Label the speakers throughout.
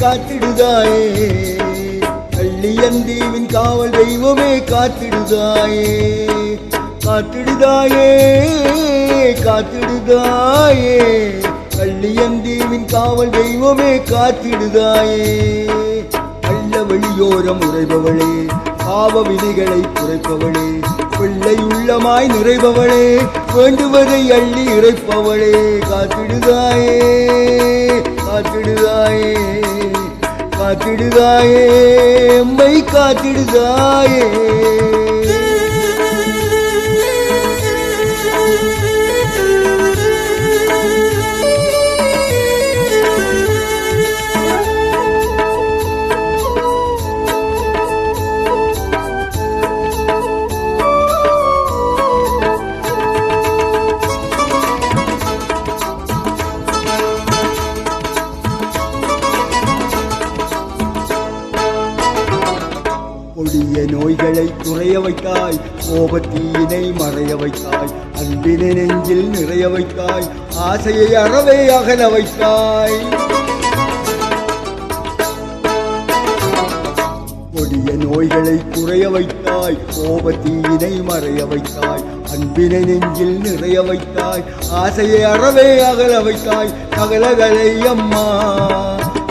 Speaker 1: காத்திடுதாயே கள்ளியந்தீவின் காவல் தெய்வமே காத்திடுதாயே காத்திடுதாயே காத்திடுதாயே கள்ளியந்தீவின் காவல் தெய்வமே காத்திடுதாயே கள்ள வழியோரம் உரைபவளே பாவ விதிகளை குறைப்பவளே பிள்ளை உள்ளமாய் நிறைபவளே வேண்டுவதை அள்ளி இறைப்பவளே காத்திடுதாயே காத்திடுதாயே காத்திடுதாயே எம்மை காத்திடுதாயே கொடிய நோய்களை குறைய வைத்தாய் கோபத்தீனை மறைய வைத்தாய் அன்பினை நெஞ்சில் நிறைய வைத்தாய் ஆசையை அறவே அகல வைத்தாய் கொடிய நோய்களை குறைய வைத்தாய் கோபத்தீனை மறைய வைத்தாய் அன்பினை நெஞ்சில் நிறைய வைத்தாய் ஆசையை அறவே அகல வைத்தாய் சகலகளை அம்மா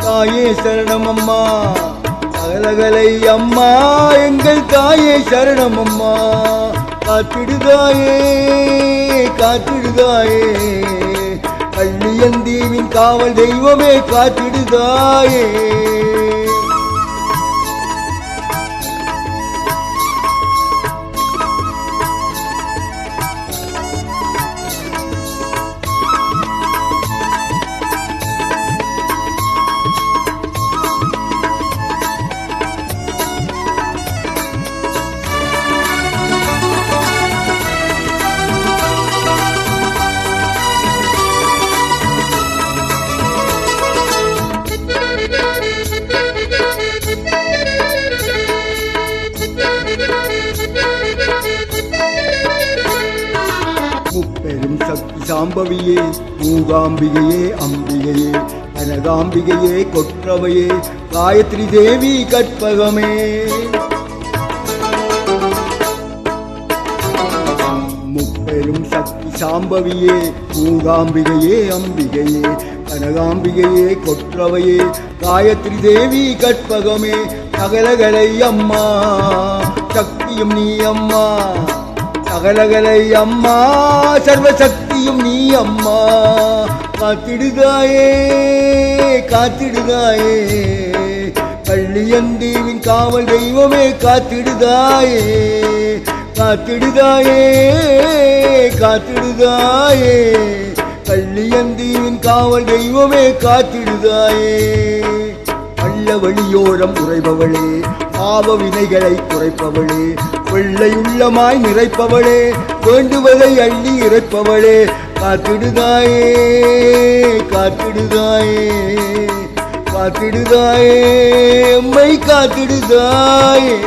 Speaker 1: தாயே சரணம் அம்மா சகலகளை அம்மா எங்கள் தாயே சரணம் அம்மா காத்திடுதாயே காத்திடுதாயே கள்ளியந்தீவின் காவல் தெய்வமே காத்திடுதாயே முப்பெரும் சக்தி சாம்பவியே மூகாம்பிகையே அம்பிகையே கனகாம்பிகையே கொற்றவையே காயத்ரி தேவி கற்பகமே முப்பெரும் சக்தி சாம்பவியே மூகாம்பிகையே அம்பிகையே கனகாம்பிகையே கொற்றவையே காயத்ரி தேவி கற்பகமே சகலகளை அம்மா சக்தியும் நீ அம்மா சகலகளை அம்மா சர்வசக்தியும் நீ அம்மா காத்திடுதாயே காத்திடுதாயே கள்ளியந்தீவின் காவல் தெய்வமே காத்திடுதாயே காத்திடுதாயே காத்திடுதாயே கள்ளியந்தீவின் காவல் தெய்வமே காத்திடுதாயே கள்ள வழியோரம் உரைபவளே பாவ வினைகளை குறைப்பவளே பிள்ளை உள்ளமாய் நிறைப்பவளே வேண்டுவதை அள்ளி இறைப்பவளே காத்திடுதாயே காத்திடுதாயே காத்திடுதாயே எம்மை காத்திடுதாயே